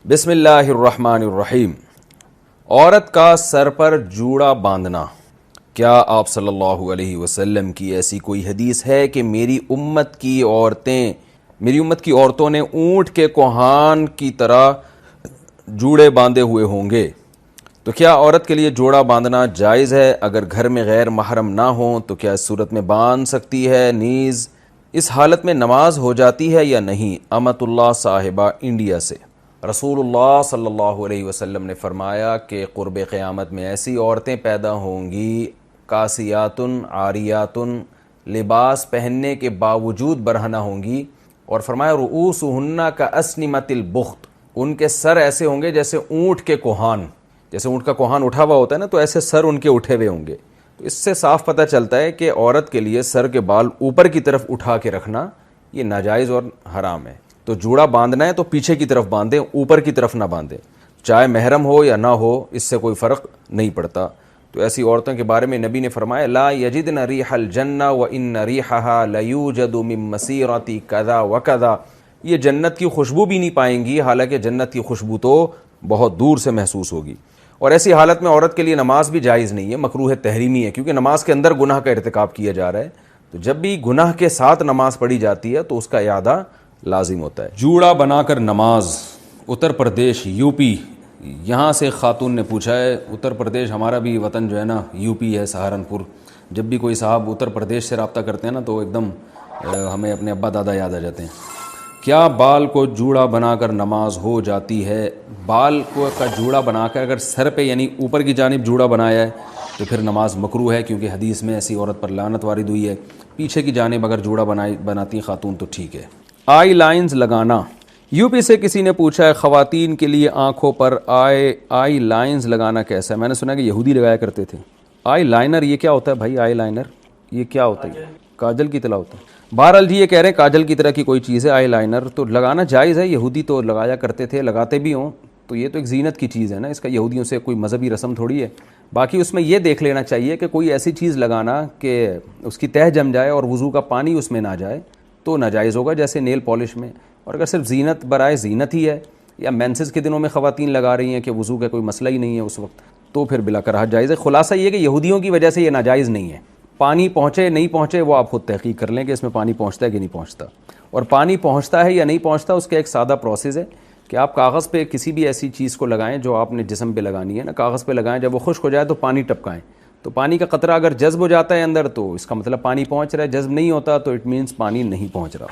بسم اللہ الرحمن الرحیم۔ عورت کا سر پر جوڑا باندھنا، کیا آپ صلی اللہ علیہ وسلم کی ایسی کوئی حدیث ہے کہ میری امت کی عورتوں نے اونٹ کے کوہان کی طرح جوڑے باندھے ہوئے ہوں گے؟ تو کیا عورت کے لیے جوڑا باندھنا جائز ہے؟ اگر گھر میں غیر محرم نہ ہوں تو کیا اس صورت میں باندھ سکتی ہے؟ نیز اس حالت میں نماز ہو جاتی ہے یا نہیں؟ امت اللہ صاحبہ انڈیا سے۔ رسول اللہ صلی اللہ علیہ وسلم نے فرمایا کہ قرب قیامت میں ایسی عورتیں پیدا ہوں گی کاسیاتن عاریاتن، لباس پہننے کے باوجود برہنہ ہوں گی، اور فرمایا رؤوسہن کاسنمۃ البخت، ان کے سر ایسے ہوں گے جیسے اونٹ کے کوہان، جیسے اونٹ کا کوہان اٹھا ہوا ہوتا ہے نا، تو ایسے سر ان کے اٹھے ہوئے ہوں گے۔ تو اس سے صاف پتہ چلتا ہے کہ عورت کے لیے سر کے بال اوپر کی طرف اٹھا کے رکھنا یہ ناجائز اور حرام ہے۔ تو جوڑا باندھنا ہے تو پیچھے کی طرف باندھیں، اوپر کی طرف نہ باندھیں، چاہے محرم ہو یا نہ ہو، اس سے کوئی فرق نہیں پڑتا۔ تو ایسی عورتوں کے بارے میں نبی نے فرمایا لا یجدن ریح الجنہ وان ریحها لیوجد من مسیرۃ کذا وکذا، یہ جنت کی خوشبو بھی نہیں پائیں گی، حالانکہ جنت کی خوشبو تو بہت دور سے محسوس ہوگی۔ اور ایسی حالت میں عورت کے لیے نماز بھی جائز نہیں ہے، مکروہ تحریمی ہے، کیونکہ نماز کے اندر گناہ کا ارتکاب کیا جا رہا ہے۔ تو جب بھی گناہ کے ساتھ نماز پڑھی جاتی ہے تو اس کا اعادہ لازم ہوتا ہے۔ جوڑا بنا کر نماز، اتر پردیش یو پی، یہاں سے خاتون نے پوچھا ہے، اتر پردیش ہمارا بھی وطن جو ہے نا یو پی ہے، سہارنپور۔ جب بھی کوئی صاحب اتر پردیش سے رابطہ کرتے ہیں نا تو ایک دم ہمیں اپنے ابا دادا یاد آ جاتے ہیں۔ کیا بال کو جوڑا بنا کر نماز ہو جاتی ہے؟ بال کو کا جوڑا بنا کر اگر سر پہ یعنی اوپر کی جانب جوڑا بنایا ہے تو پھر نماز مکروہ ہے، کیونکہ حدیث میں ایسی عورت پر لعنت وارد ہوئی ہے۔ پیچھے کی جانب اگر جوڑا بناتی خاتون تو ٹھیک ہے۔ آئی لائنز لگانا، یو پی سے کسی نے پوچھا ہے خواتین کے لیے آنکھوں پر آئی لائنز لگانا کیسا ہے؟ میں نے سنا کہ یہودی لگایا کرتے تھے۔ آئی لائنر یہ کیا ہوتا ہے بھائی؟ آئی لائنر یہ کیا ہوتا ہے؟ کاجل کی طرح ہوتا ہے؟ بہرحال جی یہ کہہ رہے ہیں کاجل کی طرح کی کوئی چیز ہے آئی لائنر، تو لگانا جائز ہے، یہودی تو لگایا کرتے تھے، لگاتے بھی ہوں، تو یہ تو ایک زینت کی چیز ہے نا، اس کا یہودیوں سے کوئی مذہبی رسم تھوڑی ہے۔ باقی اس میں یہ دیکھ لینا چاہیے کہ کوئی ایسی چیز لگانا کہ اس کی تہ جم جائے اور وضو کا پانی اس میں نہ جائے تو ناجائز ہوگا، جیسے نیل پالش میں۔ اور اگر صرف زینت برائے زینت ہی ہے، یا مینسز کے دنوں میں خواتین لگا رہی ہیں کہ وضو کا کوئی مسئلہ ہی نہیں ہے اس وقت، تو پھر بلا کراہت جائز ہے۔ خلاصہ یہ کہ یہودیوں کی وجہ سے یہ ناجائز نہیں ہے۔ پانی پہنچے نہیں پہنچے وہ آپ خود تحقیق کر لیں کہ اس میں پانی پہنچتا ہے کہ نہیں پہنچتا، اور پانی پہنچتا ہے یا نہیں پہنچتا اس کا ایک سادہ پروسیس ہے کہ آپ کاغذ پہ کسی بھی ایسی چیز کو لگائیں جو آپ نے جسم پہ لگانی ہے نا، کاغذ پہ لگائیں، جب وہ خشک ہو جائے تو پانی ٹپکائیں، تو پانی کا قطرہ اگر جذب ہو جاتا ہے اندر تو اس کا مطلب پانی پہنچ رہا ہے، جذب نہیں ہوتا تو اٹ مینس پانی نہیں پہنچ رہا۔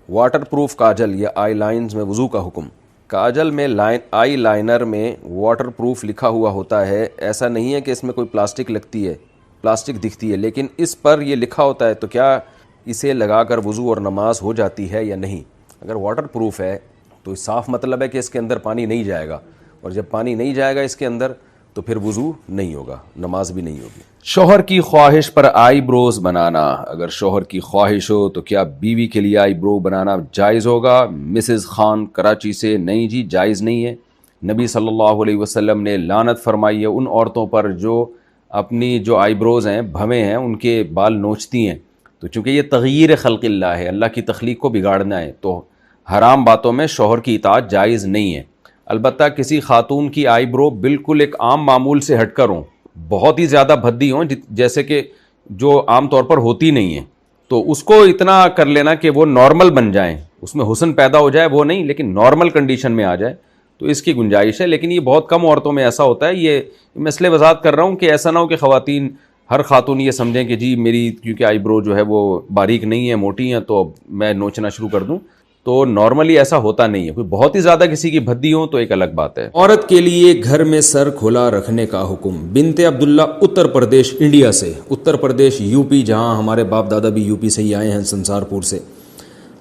واٹر پروف کاجل یا آئی لائنز میں وضو کا حکم۔ کاجل میں آئی لائنر میں واٹر پروف لکھا ہوا ہوتا ہے، ایسا نہیں ہے کہ اس میں کوئی پلاسٹک لگتی ہے، پلاسٹک دکھتی ہے، لیکن اس پر یہ لکھا ہوتا ہے، تو کیا اسے لگا کر وضو اور نماز ہو جاتی ہے یا نہیں؟ اگر واٹر پروف ہے تو صاف مطلب ہے کہ اس کے اندر پانی نہیں جائے گا، اور جب پانی نہیں جائے گا اس کے اندر تو پھر وضو نہیں ہوگا، نماز بھی نہیں ہوگی۔ شوہر کی خواہش پر آئی بروز بنانا، اگر شوہر کی خواہش ہو تو کیا بیوی کے لیے آئی برو بنانا جائز ہوگا؟ مسز خان کراچی سے، نہیں جی جائز نہیں ہے۔ نبی صلی اللہ علیہ وسلم نے لعنت فرمائی ہے ان عورتوں پر جو اپنی جو آئی بروز ہیں، بھویں ہیں، ان کے بال نوچتی ہیں، تو چونکہ یہ تغییر خلق اللہ ہے، اللہ کی تخلیق کو بگاڑنا ہے، تو حرام باتوں میں شوہر کی اطاعت جائز نہیں ہے۔ البتہ کسی خاتون کی آئی برو بالکل ایک عام معمول سے ہٹ کر ہوں، بہت ہی زیادہ بھدی ہوں جیسے کہ جو عام طور پر ہوتی نہیں ہیں، تو اس کو اتنا کر لینا کہ وہ نارمل بن جائیں، اس میں حسن پیدا ہو جائے وہ نہیں، لیکن نارمل کنڈیشن میں آ جائے تو اس کی گنجائش ہے، لیکن یہ بہت کم عورتوں میں ایسا ہوتا ہے۔ یہ میں اس لیے وضاحت کر رہا ہوں کہ ایسا نہ ہو کہ خواتین، ہر خاتون یہ سمجھیں کہ جی میری کیونکہ آئی برو جو ہے وہ باریک نہیں ہے، موٹی ہیں، تو میں نوچنا شروع کر دوں، تو نارملی ایسا ہوتا نہیں ہے۔ کوئی بہت ہی زیادہ کسی کی بھدی ہو تو ایک الگ بات ہے۔ عورت کے لیے گھر میں سر کھلا رکھنے کا حکم، بنت عبداللہ اتر پردیش انڈیا سے، اتر پردیش یو پی، جہاں ہمارے باپ دادا بھی یو پی سے ہی آئے ہیں، سنسار پور سے۔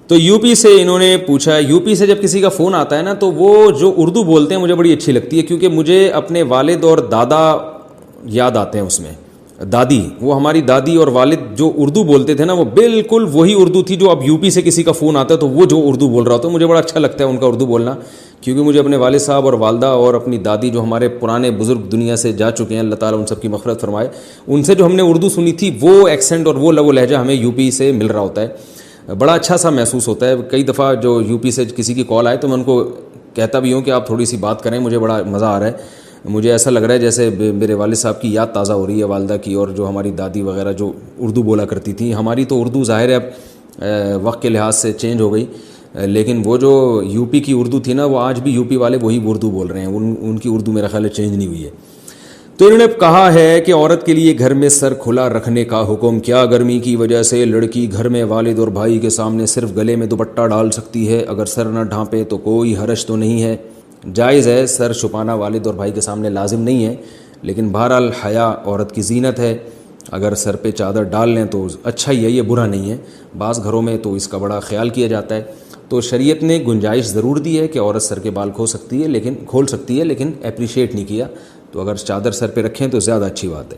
تو یو پی سے انہوں نے پوچھا، یو پی سے جب کسی کا فون آتا ہے نا تو وہ جو اردو بولتے ہیں مجھے بڑی اچھی لگتی ہے، کیونکہ مجھے اپنے والد اور دادا یاد آتے ہیں اس میں، دادی، وہ ہماری دادی اور والد جو اردو بولتے تھے نا وہ بالکل وہی اردو تھی جو اب یو پی سے کسی کا فون آتا ہے تو وہ جو اردو بول رہا ہوتا ہے، مجھے بڑا اچھا لگتا ہے ان کا اردو بولنا، کیونکہ مجھے اپنے والد صاحب اور والدہ اور اپنی دادی جو ہمارے پرانے بزرگ دنیا سے جا چکے ہیں، اللہ تعالیٰ ان سب کی مغفرت فرمائے، ان سے جو ہم نے اردو سنی تھی وہ ایکسنٹ اور وہ لہجہ ہمیں یو پی سے مل رہا ہوتا ہے، بڑا اچھا سا محسوس ہوتا ہے۔ کئی دفعہ جو یو پی سے کسی کی کال آئے تو میں ان کو کہتا بھی ہوں کہ آپ تھوڑی سی بات کریں, مجھے بڑا مزہ آ رہا ہے. مجھے ایسا لگ رہا ہے جیسے میرے والد صاحب کی یاد تازہ ہو رہی ہے, والدہ کی, اور جو ہماری دادی وغیرہ جو اردو بولا کرتی تھیں. ہماری تو اردو ظاہر ہے اب وقت کے لحاظ سے چینج ہو گئی, لیکن وہ جو یو پی کی اردو تھی نا, وہ آج بھی یو پی والے وہی اردو بول رہے ہیں. ان کی اردو میرا خیال ہے چینج نہیں ہوئی ہے. تو انہوں نے کہا ہے کہ عورت کے لیے گھر میں سر کھلا رکھنے کا حکم. کیا گرمی کی وجہ سے لڑکی گھر میں والد اور بھائی کے سامنے صرف گلے میں دوپٹہ ڈال سکتی ہے؟ اگر سر نہ ڈھانپے تو کوئی حرج تو نہیں ہے؟ جائز ہے, سر چھپانا والد اور بھائی کے سامنے لازم نہیں ہے, لیکن بہرحال حیا عورت کی زینت ہے. اگر سر پہ چادر ڈال لیں تو اچھا ہی ہے, یہ برا نہیں ہے. بعض گھروں میں تو اس کا بڑا خیال کیا جاتا ہے. تو شریعت نے گنجائش ضرور دی ہے کہ عورت سر کے بال کھول سکتی ہے, لیکن اپریشیٹ نہیں کیا. تو اگر چادر سر پہ رکھیں تو زیادہ اچھی بات ہے,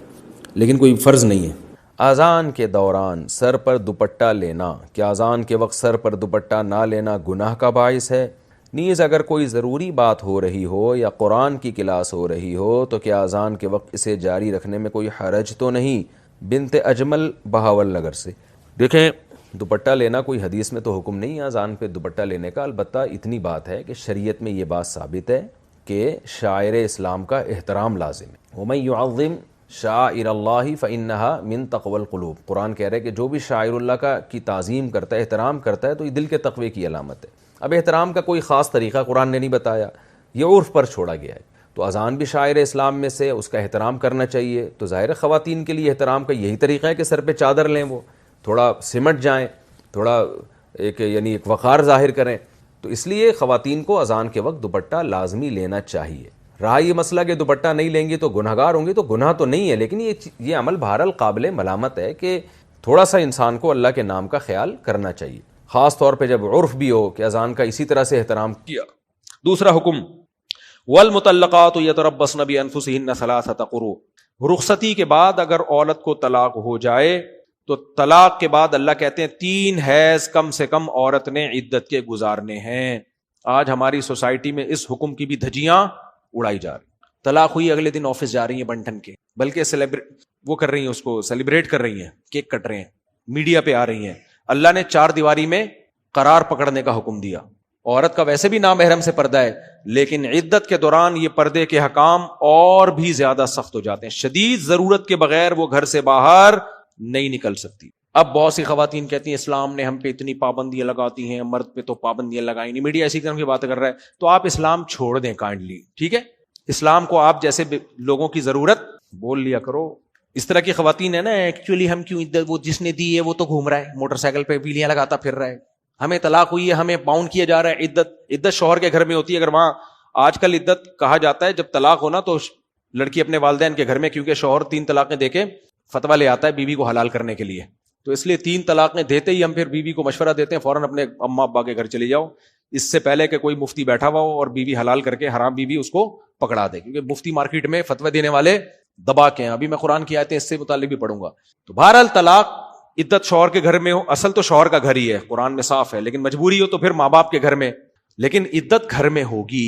لیکن کوئی فرض نہیں ہے. اذان کے دوران سر پر دوپٹہ لینا, کیا اذان کے وقت سر پر دوپٹہ نہ لینا گناہ کا باعث ہے؟ نیز اگر کوئی ضروری بات ہو رہی ہو یا قرآن کی کلاس ہو رہی ہو تو کیا اذان کے وقت اسے جاری رکھنے میں کوئی حرج تو نہیں؟ بنت اجمل بہاول نگر سے. دیکھیں, دوپٹہ لینا کوئی حدیث میں تو حکم نہیں ہے اذان پہ دوپٹہ لینے کا. البتہ اتنی بات ہے کہ شریعت میں یہ بات ثابت ہے کہ شاعر اسلام کا احترام لازم ہے. وَمَن يُعَظِّمْ شَعَائِرَ اللَّهِ فَإِنَّهَا مِن تَقْوَى الْقُلُوبِ. قرآن کہہ رہا ہے کہ جو بھی شاعر اللہ کی تعظیم کرتا ہے, احترام کرتا ہے, تو یہ دل کے تقوی کی علامت ہے. اب احترام کا کوئی خاص طریقہ قرآن نے نہیں بتایا, یہ عرف پر چھوڑا گیا ہے. تو اذان بھی شاعر اسلام میں سے, اس کا احترام کرنا چاہیے. تو ظاہر خواتین کے لیے احترام کا یہی طریقہ ہے کہ سر پہ چادر لیں, وہ تھوڑا سمٹ جائیں, تھوڑا ایک وقار ظاہر کریں. تو اس لیے خواتین کو اذان کے وقت دوپٹہ لازمی لینا چاہیے. رہا یہ مسئلہ کہ دوپٹہ نہیں لیں گی تو گناہگار ہوں گی, تو گناہ تو نہیں ہے, لیکن یہ عمل بہرحال قابل ملامت ہے کہ تھوڑا سا انسان کو اللہ کے نام کا خیال کرنا چاہیے, خاص طور پہ جب عرف بھی ہو کہ اذان کا اسی طرح سے احترام کیا. دوسرا حکم, والمطلقات یتربصن بانفسہن ثلاثۃ قروء. رخصتی کے بعد اگر عورت کو طلاق ہو جائے تو طلاق کے بعد اللہ کہتے ہیں 3 حیض کم سے کم عورت نے عدت کے گزارنے ہیں. آج ہماری سوسائٹی میں اس حکم کی بھی دھجیاں اڑائی جا رہی. طلاق ہوئی, اگلے دن آفس جا رہی ہیں بنٹن کے, بلکہ وہ کر رہی ہیں, اس کو سیلیبریٹ کر رہی ہیں, کیک کٹ رہے ہیں, میڈیا پہ آ رہی ہیں. اللہ نے 4 دیواری میں قرار پکڑنے کا حکم دیا. عورت کا ویسے بھی نامحرم سے پردہ ہے, لیکن عدت کے دوران یہ پردے کے حکام اور بھی زیادہ سخت ہو جاتے ہیں. شدید ضرورت کے بغیر وہ گھر سے باہر نہیں نکل سکتی. اب بہت سی خواتین کہتی ہیں اسلام نے ہم پہ اتنی پابندیاں لگاتی ہیں, مرد پہ تو پابندیاں لگائی نہیں. میڈیا اسی طرح کی بات کر رہا ہے. تو آپ اسلام چھوڑ دیں کائنڈلی, ٹھیک ہے. اسلام کو آپ جیسے لوگوں کی ضرورت بول لیا کرو. اس طرح کی خواتین ہے نا, ایکچولی ہم کیوں عدت, وہ جس نے دی ہے وہ تو گھوم رہا ہے موٹر سائیکل پہ ویلیاں لگاتا پھر رہا ہے, ہمیں طلاق ہوئی ہے, ہمیں باؤنڈ کیا جا رہا ہے. عدت شوہر کے گھر میں ہوتی ہے. اگر وہاں آج کل عدت کہا جاتا ہے جب طلاق ہونا تو لڑکی اپنے والدین کے گھر میں, کیونکہ شوہر 3 طلاقیں دے کے فتویٰ لے آتا ہے بیوی کو حلال کرنے کے لیے, تو اس لیے 3 طلاقیں دیتے ہی ہم پھر بیوی کو مشورہ دیتے ہیں فوراً اپنے اماں ابا کے گھر چلی جاؤ, اس سے پہلے کہ کوئی مفتی بیٹھا ہوا ہو اور بیوی حلال کر کے حرام بیوی اس کو پکڑا دے, کیونکہ مفتی مارکیٹ میں فتوی دینے والے دبا کے ہیں. ابھی میں قرآن کی آیتیں اس سے متعلق بھی پڑھوں گا. تو بہرحال طلاق عدت شوہر کے گھر میں ہو, اصل تو شوہر کا گھر ہی ہے, قرآن میں صاف ہے, لیکن مجبوری ہو تو پھر ماں باپ کے گھر میں, لیکن عدت گھر میں ہوگی.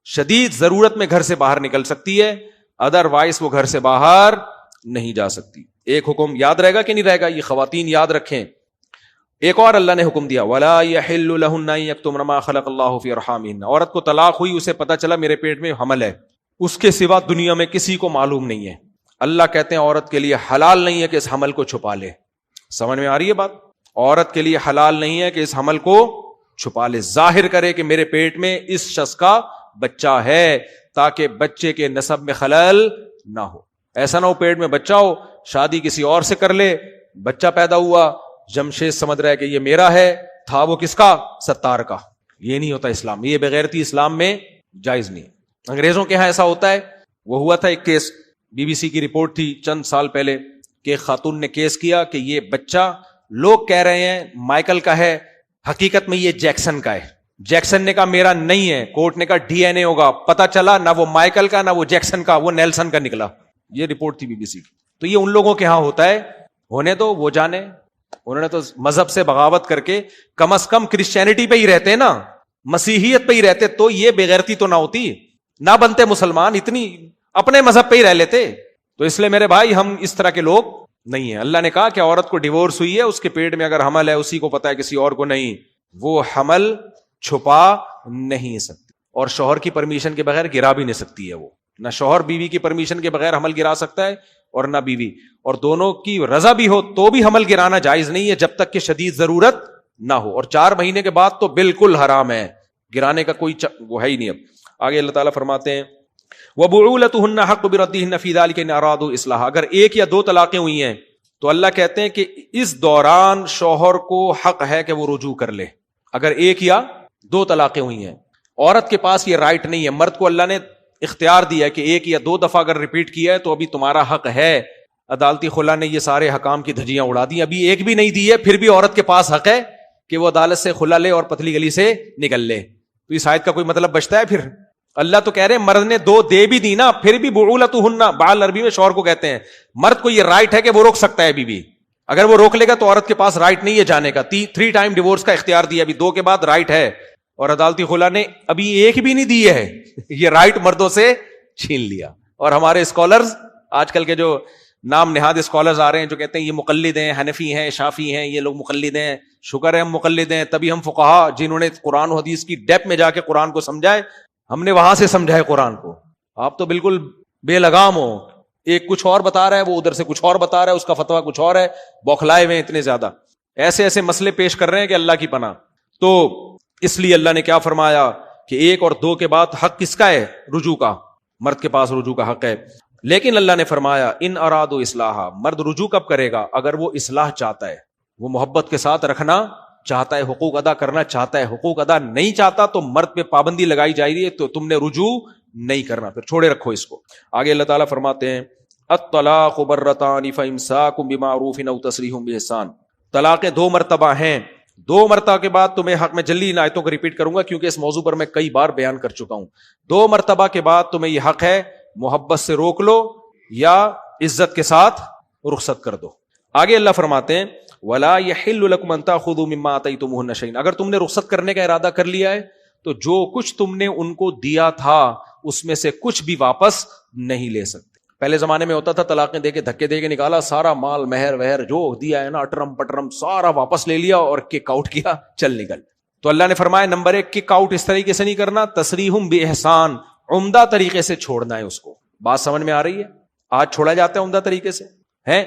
شدید ضرورت میں گھر سے باہر نکل سکتی ہے, ادر وائز وہ گھر سے باہر نہیں جا سکتی. ایک حکم یاد رہے گا کہ نہیں رہے گا, یہ خواتین یاد رکھیں. ایک اور اللہ نے حکم دیا, وَلَا يَحِلُّ لَهُنَّ أَن يَكْتُمْنَ مَا خَلَقَ اللَّهُ فِي أَرْحَامِهِنَّ. عورت کو طلاق ہوئی, اسے پتا چلا میرے پیٹ میں حمل ہے, اس کے سوا دنیا میں کسی کو معلوم نہیں ہے. اللہ کہتے ہیں عورت کے لیے حلال نہیں ہے کہ اس حمل کو چھپا لے. سمجھ میں آ رہی ہے بات؟ عورت کے لیے حلال نہیں ہے کہ اس حمل کو چھپا لے, ظاہر کرے کہ میرے پیٹ میں اس شخص کا بچہ ہے, تاکہ بچے کے نسب میں خلل نہ ہو. ایسا نہ ہو پیٹ میں بچہ ہو, شادی کسی اور سے کر لے, بچہ پیدا ہوا, جمشید سمجھ رہا ہے کہ یہ میرا ہے, تھا وہ کس کا, ستار کا. یہ نہیں ہوتا اسلام, یہ بغیرتی اسلام میں جائز نہیں. انگریزوں کے ہاں ایسا ہوتا ہے. وہ ہوا تھا ایک کیس, بی بی سی کی رپورٹ تھی چند سال پہلے, کہ خاتون نے کیس کیا کہ یہ بچہ لوگ کہہ رہے ہیں مائیکل کا ہے, حقیقت میں یہ جیکسن کا ہے. جیکسن نے کہا میرا نہیں ہے, کورٹ نے کہا ڈی این اے ہوگا, پتا چلا نہ وہ مائیکل کا نہ وہ جیکسن کا, وہ نیلسن کا نکلا. یہ رپورٹ تھی بی بی سی کی. تو یہ ان لوگوں کے ہاں ہوتا ہے, ہونے تو وہ جانے, انہوں نے تو مذہب سے بغاوت کر کے کم از کم کرسچینٹی پہ ہی رہتے نا, مسیحیت پہ ہی رہتے, تو یہ بغیرتی تو نہ ہوتی, نہ بنتے مسلمان, اتنی اپنے مذہب پہ ہی رہ لیتے. تو اس لیے میرے بھائی ہم اس طرح کے لوگ نہیں ہیں. اللہ نے کہا کہ عورت کو ڈیورس ہوئی ہے, اس کے پیٹ میں اگر حمل ہے, اسی کو پتا ہے, کسی اور کو نہیں, وہ حمل چھپا نہیں سکتی. اور شوہر کی پرمیشن کے بغیر گرا بھی نہیں سکتی ہے وہ. نہ شوہر بیوی کی پرمیشن کے بغیر حمل گرا سکتا ہے اور نہ بیوی, اور دونوں کی رضا بھی ہو تو بھی حمل گرانا جائز نہیں ہے جب تک کہ شدید ضرورت نہ ہو, اور 4 مہینے کے بعد تو بالکل حرام ہے, گرانے کا کوئی وہ ہے ہی نہیں. اب آگے اللہ تعالیٰ فرماتے ہیں وَبُعُولَتُهُنَّ حَقُّ بِرَدِّهِنَّ فِي ذَلِكَ إِنْ أَرَادُوا إِصْلَاحًا, اگر 1 یا 2 طلاقیں ہوئی ہیں تو اللہ کہتے ہیں کہ اس دوران شوہر کو حق ہے کہ وہ رجوع کر لے. اگر 1 یا 2 طلاقیں ہوئی ہیں, عورت کے پاس یہ رائٹ نہیں ہے. مرد کو اللہ نے اختیار دیا ہے کہ 1 یا 2 دفعہ اگر ریپیٹ کیا ہے تو ابھی تمہارا حق ہے. عدالتی خلا نے یہ سارے حکام کی دھجیاں اڑا دی, ابھی ایک بھی نہیں دی ہے, پھر بھی عورت کے پاس حق ہے کہ وہ عدالت سے خلا لے اور پتلی گلی سے نکل لے. تو اس آیت کا کوئی مطلب بچتا ہے؟ پھر اللہ تو کہہ رہے ہیں مرد نے 2 دے بھی دی نا, پھر بھی بعولتہن, بال عربی میں شوہر کو کہتے ہیں, مرد کو یہ رائٹ ہے کہ وہ روک سکتا ہے بیوی. اگر وہ روک لے گا تو عورت کے پاس رائٹ نہیں ہے جانے کا. 3 ٹائم ڈیورس کا اختیار دیا, ابھی 2 کے بعد رائٹ ہے, اور عدالتی خلا نے ابھی ایک بھی نہیں دی ہے. یہ رائٹ مردوں سے چھین لیا. اور ہمارے اسکالرز, آج کل کے جو نام نہاد اسکالرز آ رہے ہیں جو کہتے ہیں یہ مقلد ہیں, حنفی ہیں, شافی ہیں, یہ لوگ مقلد ہیں. شکر ہے ہم مقلد ہیں, تبھی ہم فقہا جنہوں نے قرآن و حدیث کی ڈیپ میں جا کے قرآن کو سمجھائے, ہم نے وہاں سے سمجھائے قرآن کو. آپ تو بالکل بے لگام ہو, ایک کچھ اور بتا رہا ہے, وہ ادھر سے کچھ اور بتا رہا ہے, اس کا فتویٰ کچھ اور ہے, بوکھلائے ہوئے اتنے زیادہ, ایسے ایسے مسئلے پیش کر رہے ہیں کہ اللہ کی پناہ. تو اس لیے اللہ نے کیا فرمایا کہ 1 اور 2 کے بعد حق کس کا ہے؟ رجوع کا. مرد کے پاس رجوع کا حق ہے. لیکن اللہ نے فرمایا ان ارادو اصلاحا, مرد رجوع کب کرے گا؟ اگر وہ اصلاح چاہتا ہے, وہ محبت کے ساتھ رکھنا چاہتا ہے, حقوق ادا کرنا چاہتا ہے. حقوق ادا نہیں چاہتا تو مرد پہ پابندی لگائی جائے رہی ہے, تو تم نے رجوع نہیں کرنا, پھر چھوڑے رکھو اس کو. آگے اللہ تعالیٰ فرماتے ہیں الطلاق مرتان فامساک بمعروف او تسریح باحسان, طلاقیں 2 مرتبہ ہیں. 2 مرتبہ کے بعد تمہیں حق میں جلدی ان آیتوں کو ریپیٹ کروں گا کیونکہ اس موضوع پر میں کئی بار بیان کر چکا ہوں. 2 مرتبہ کے بعد تمہیں یہ حق ہے, محبت سے روک لو یا عزت کے ساتھ رخصت کر دو. آگے اللہ فرماتے ہیں وَلَا يَحِلُّ لَكُمْ أَن تَأْخُذُوا مِمَّا آتَيْتُمُوهُنَّ شَيْئًا, اگر تم نے رخصت کرنے کا ارادہ کر لیا ہے تو جو کچھ تم نے ان کو دیا تھا اس میں سے کچھ بھی واپس نہیں لے سکتے. پہلے زمانے میں ہوتا تھا طلاقیں دے کے دھکے دے کے نکالا, سارا مال مہر وہر جو دیا ہے نا اٹرم پٹرم سارا واپس لے لیا اور کک آؤٹ کیا, چل نکل. تو اللہ نے فرمایا نمبر 1 کک آؤٹ اس طریقے سے نہیں کرنا, تسریحم باحسان, عمدہ طریقے سے چھوڑنا ہے اس کو. بات سمجھ میں آ رہی ہے؟ آج چھوڑا جاتا ہے عمدہ طریقے سے, ہے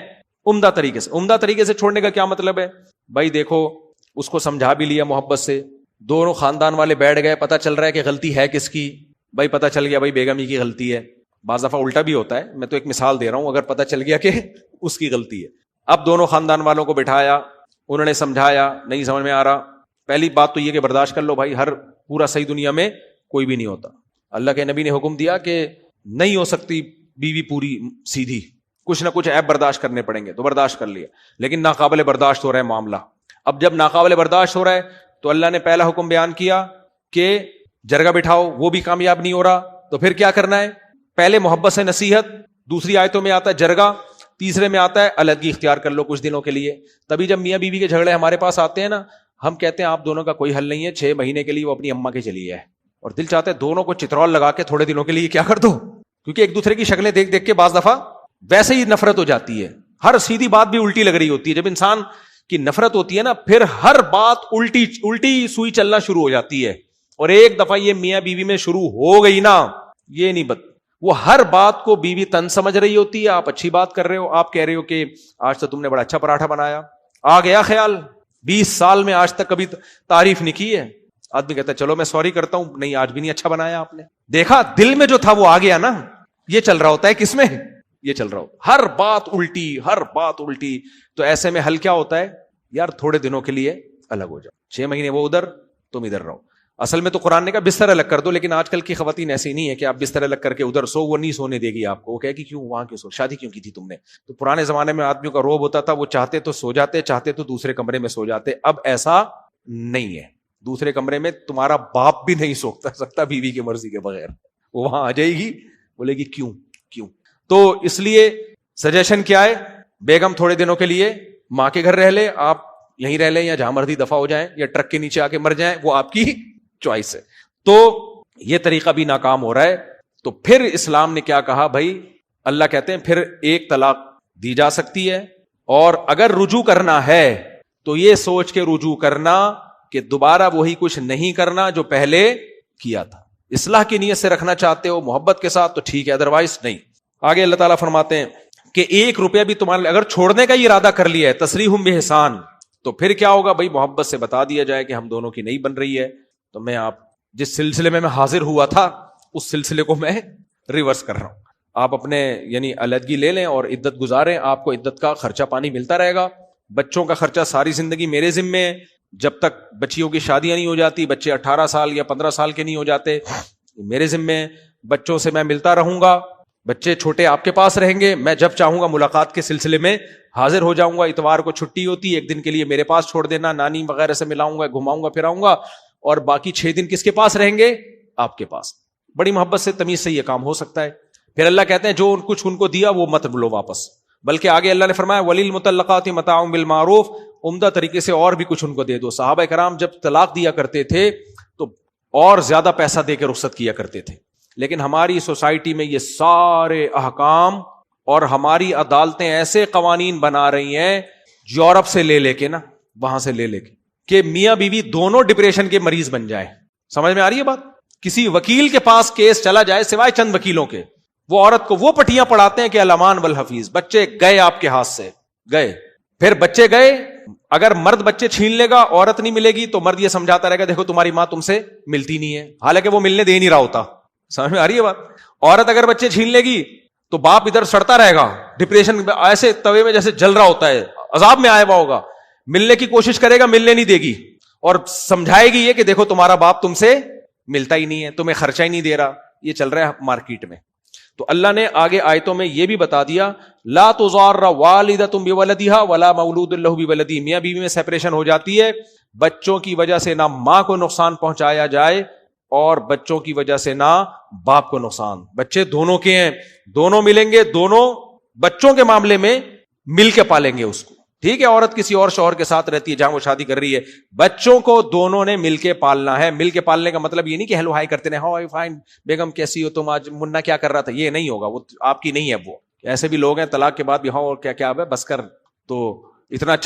عمدہ طریقے سے. عمدہ طریقے سے چھوڑنے کا کیا مطلب ہے بھائی؟ دیکھو اس کو سمجھا بھی لیا محبت سے, دونوں خاندان والے بیٹھ گئے, پتہ چل رہا ہے کہ غلطی ہے کس کی, بھائی پتہ چل گیا بھائی بیگم ہی کی غلطی ہے. بعض دفعہ الٹا بھی ہوتا ہے, میں تو ایک مثال دے رہا ہوں, اگر پتہ چل گیا کہ اس کی غلطی ہے. اب دونوں خاندان والوں کو بٹھایا, انہوں نے سمجھایا, نہیں سمجھ میں آ رہا. پہلی بات تو یہ کہ برداشت کر لو بھائی, ہر پورا صحیح دنیا میں کوئی بھی نہیں ہوتا. اللہ کے نبی نے حکم دیا کہ نہیں ہو سکتی بیوی پوری سیدھی, کچھ نہ کچھ عیب برداشت کرنے پڑیں گے, تو برداشت کر لیا. لیکن ناقابل برداشت ہو رہا ہے معاملہ. اب جب ناقابل برداشت ہو رہا ہے تو اللہ نے پہلا حکم بیان کیا کہ جرگہ بٹھاؤ, وہ بھی کامیاب نہیں ہو رہا, تو پھر کیا کرنا ہے؟ پہلے محبت سے نصیحت, دوسری آیتوں میں آتا ہے جرگہ, تیسرے میں آتا ہے علیحدگی اختیار کر لو کچھ دنوں کے لیے. تبھی جب میاں بیوی کے جھگڑے ہمارے پاس آتے ہیں نا, ہم کہتے ہیں آپ دونوں کا کوئی حل نہیں ہے, 6 مہینے کے لیے وہ اپنی اماں کے چلی ہے, اور دل چاہتا ہے دونوں کو چترول لگا کے تھوڑے دنوں کے لیے کیا کر دو, کیونکہ ایک دوسرے کی شکلیں دیکھ دیکھ کے بعض دفعہ ویسے ہی نفرت ہو جاتی ہے. ہر سیدھی بات بھی الٹی لگ رہی ہوتی ہے. جب انسان کی نفرت ہوتی ہے نا, پھر ہر بات الٹی سوئی چلنا شروع ہو جاتی ہے. اور ایک دفعہ یہ میاں بیوی میں شروع ہو گئی نا, یہ نہیں وہ ہر بات کو بیوی تن سمجھ رہی ہوتی ہے. آپ اچھی بات کر رہے ہو, آپ کہہ رہے ہو کہ آج تو تم نے بڑا اچھا پراٹھا بنایا, آ گیا خیال 20 سال میں آج تک کبھی تعریف نہیں کی ہے. آدمی کہتا ہے چلو میں سوری کرتا ہوں, نہیں آج بھی نہیں اچھا بنایا آپ نے. دیکھا دل میں جو تھا وہ آ گیا نا. یہ چل رہا ہوتا ہے کس میں؟ یہ چل رہا ہوتا ہر بات الٹی, ہر بات الٹی. تو ایسے میں حل کیا ہوتا ہے یار؟ تھوڑے دنوں کے لیے الگ ہو جاؤ, 6 مہینے وہ ادھر تم ادھر رہو. اصل میں تو قرآن نے کہا بستر الگ کر دو, لیکن آج کل کی خواتین ایسی نہیں ہے کہ آپ بستر الگ کر کے ادھر سو, وہ نہیں سونے دے گی آپ کو. وہ کہے کہ کیوں وہاں کیوں سو, شادی کیوں کی تھی تم نے؟ تو پرانے زمانے میں آدمیوں کا روب ہوتا تھا, وہ چاہتے تو سو جاتے, چاہتے تو دوسرے کمرے میں سو جاتے. اب ایسا نہیں ہے, دوسرے کمرے میں تمہارا باپ بھی نہیں سو سکتا بیوی کی مرضی کے بغیر. وہ وہاں آ جائے گی, بولے گی کیوں کیوں. تو اس لیے سجیشن کیا ہے, بیگم تھوڑے دنوں کے لیے ماں کے گھر رہ لے, آپ یہیں رہ لیں یا جہاں مرضی دفع ہو جائیں, یا ٹرک کے نیچے آ کے مر جائیں, وہ آپ کی چوائس ہے. تو یہ طریقہ بھی ناکام ہو رہا ہے. تو پھر اسلام نے کیا کہا بھائی؟ اللہ کہتے ہیں پھر 1 طلاق دی جا سکتی ہے, اور اگر رجوع کرنا ہے تو یہ سوچ کے رجوع کرنا کہ دوبارہ وہی کچھ نہیں کرنا جو پہلے کیا تھا. اصلاح کی نیت سے رکھنا چاہتے ہو محبت کے ساتھ تو ٹھیک ہے, ادروائز نہیں. آگے اللہ تعالیٰ فرماتے ہیں کہ 1 روپیہ بھی تمہارے اگر چھوڑنے کا ہی ارادہ کر لیا ہے تصریح بِإِحسان, تو پھر کیا ہوگا بھائی, محبت سے بتا دیا جائے کہ ہم دونوں کی نہیں بن رہی ہے, تو میں آپ جس سلسلے میں حاضر ہوا تھا اس سلسلے کو میں ریورس کر رہا ہوں. آپ اپنے یعنی علیحدگی لے لیں اور عدت گزاریں, آپ کو عدت کا خرچہ پانی ملتا رہے گا. بچوں کا خرچہ ساری زندگی میرے ذمے ہے, جب تک بچیوں کی شادیاں نہیں ہو جاتی, بچے 18 سال یا 15 سال کے نہیں ہو جاتے, میرے ذمے ہے. بچوں سے میں ملتا رہوں گا, بچے چھوٹے آپ کے پاس رہیں گے, میں جب چاہوں گا ملاقات کے سلسلے میں حاضر ہو جاؤں گا. اتوار کو چھٹی ہوتی ہے, 1 دن کے لیے میرے پاس چھوڑ دینا, نانی وغیرہ سے ملاؤں گا, گھماؤں گا, پھراؤں گا, اور باقی 6 دن کس کے پاس رہیں گے, آپ کے پاس. بڑی محبت سے تمیز سے یہ کام ہو سکتا ہے. پھر اللہ کہتے ہیں جو کچھ ان کو دیا وہ مت لو واپس, بلکہ آگے اللہ نے فرمایا وَلِلْمُطَلَّقَاتِ مَتَاعٌ بِالْمَعْرُوفِ, عمدہ طریقے سے اور بھی کچھ ان کو دے دو. صحابہ کرام جب طلاق دیا کرتے تھے تو اور زیادہ پیسہ دے کے رخصت کیا کرتے تھے, لیکن ہماری سوسائٹی میں یہ سارے احکام اور ہماری عدالتیں ایسے قوانین بنا رہی ہیں یورپ سے لے کے نا, وہاں سے لے کے, کہ میاں بیوی دونوں ڈپریشن کے مریض بن جائیں. سمجھ میں آ رہی ہے بات؟ کسی وکیل کے پاس کیس چلا جائے سوائے چند وکیلوں کے, وہ عورت کو وہ پٹیاں پڑھاتے ہیں کہ الامان والحفیظ, بچے گئے آپ کے ہاتھ سے گئے. پھر بچے گئے, اگر مرد بچے چھین لے گا, عورت نہیں ملے گی, تو مرد یہ سمجھاتا رہے گا دیکھو تمہاری ماں تم سے ملتی نہیں ہے, حالانکہ وہ ملنے دے نہیں رہا ہوتا. سمجھ میں آ رہی ہے بات؟ عورت اگر بچے چھین لے گی تو باپ ادھر سڑتا رہے گا, ڈپریشن ایسے توے میں جیسے جل رہا ہوتا ہے, عذاب میں آیا ہوا ہوگا, ملنے کی کوشش کرے گا, ملنے نہیں دے گی, اور سمجھائے گی یہ کہ دیکھو تمہارا باپ تم سے ملتا ہی نہیں ہے, تمہیں خرچہ ہی نہیں دے رہا. یہ چل رہا ہے مارکیٹ میں. تو اللہ نے آگے آیتوں میں یہ بھی بتا دیا لا تضار والدۃ بولدها ولا مولود له بولدہ, میاں بیوی میں سیپریشن ہو جاتی ہے, بچوں کی وجہ سے نہ ماں کو نقصان پہنچایا جائے اور بچوں کی وجہ سے نہ باپ کو نقصان. بچے دونوں کے ہیں, دونوں ملیں گے, دونوں بچوں کے معاملے میں مل کے پالیں گے اس کو. ٹھیک ہے, عورت کسی اور شوہر کے ساتھ رہتی ہے جہاں وہ شادی کر رہی ہے, بچوں کو دونوں نے مل کے پالنا ہے. مل کے پالنے کا مطلب یہ نہیں کہ ہیلو ہائی کرتے ہیں, ہاؤ فائن بیگم کیسی ہو تم, آج منا کیا کر رہا تھا, یہ نہیں ہوگا, وہ آپ کی نہیں ہے. وہ ایسے بھی لوگ ہیں طلاق کے بعد بھی ہاں اور کیا کیا ہے بس کر, تو اتنا اچھا